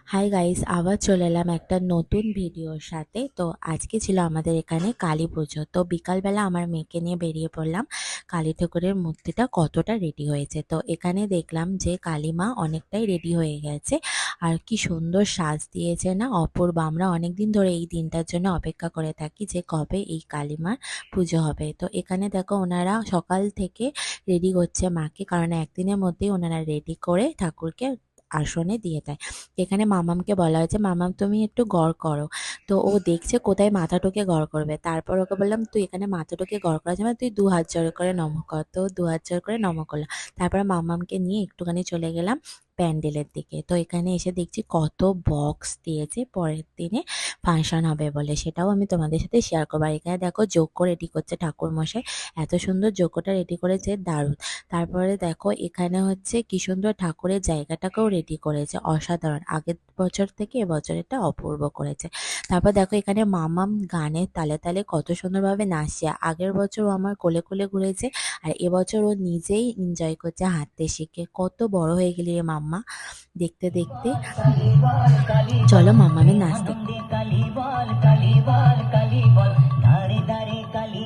Hi guys, আবার চলে এলাম একটা নতুন ভিডিওর সাথে। তো আজকে ছিল আমাদের এখানে কালী পুজো। তো বিকালবেলা আমার মেয়েকে নিয়ে বেরিয়ে পড়লাম কালী ঠাকুরের মূর্তিটা কতটা রেডি হয়েছে। তো এখানে দেখলাম যে কালী মা অনেকটাই রেডি হয়ে গেছে, আর কি সুন্দর সাজ দিয়েছে না, অপূর্ব। আমরা অনেকদিন ধরে এই দিনটার জন্য অপেক্ষা করে থাকি যে কবে এই কালী মার পুজো হবে। তো এখানে দেখো ওনারা সকাল থেকে রেডি করছে মাকে, কারণ একদিনের মধ্যেই ওনারা রেডি করে ঠাকুরকে আসনে দিয়ে দেয়। এখানে মামামকে বলা হয়েছে, মামাম তুমি একটু গড় করো। তো ও দেখছে কোথায় মাথাটাকে গড় করবে। তারপর ওকে বললাম তুই এখানে মাথাটাকে গড় করা যাবে না, তুই 2 হাত জোড় করে নম কর। তো 2 হাত জোড় করে নম করলো। তারপর মামামকে নিয়ে একটুখানি চলে গেলাম প্যান্ডেলের দিকে। তো এখানে এসে দেখছি কত বক্স দিয়েছে পরের দিনে ফাংশন হবে বলে, সেটাও আমি তোমাদের সাথে শেয়ার করবো। আর এখানে দেখো যজ্ঞ রেডি করছে ঠাকুর মশাই, এত সুন্দর যজ্ঞটা রেডি করেছে, দারুণ। তারপরে দেখো এখানে হচ্ছে কি সুন্দর ঠাকুরের জায়গাটাকেও রেডি করেছে, অসাধারণ। আগের বছর থেকে এবছর এটা অপূর্ব করেছে। তারপর দেখো এখানে মামাম গানের তালে তালে কত সুন্দরভাবে নাচছে। আগের বছর ও আমার কোলে কোলে ঘুরেছে, আর এবছর ও নিজেই এনজয় করছে হাঁটতে শিখে। কত বড় হয়ে গেলি রে মাম্মা দেখতে দেখতে। চলো মাম্মামের নাচ দেখতে।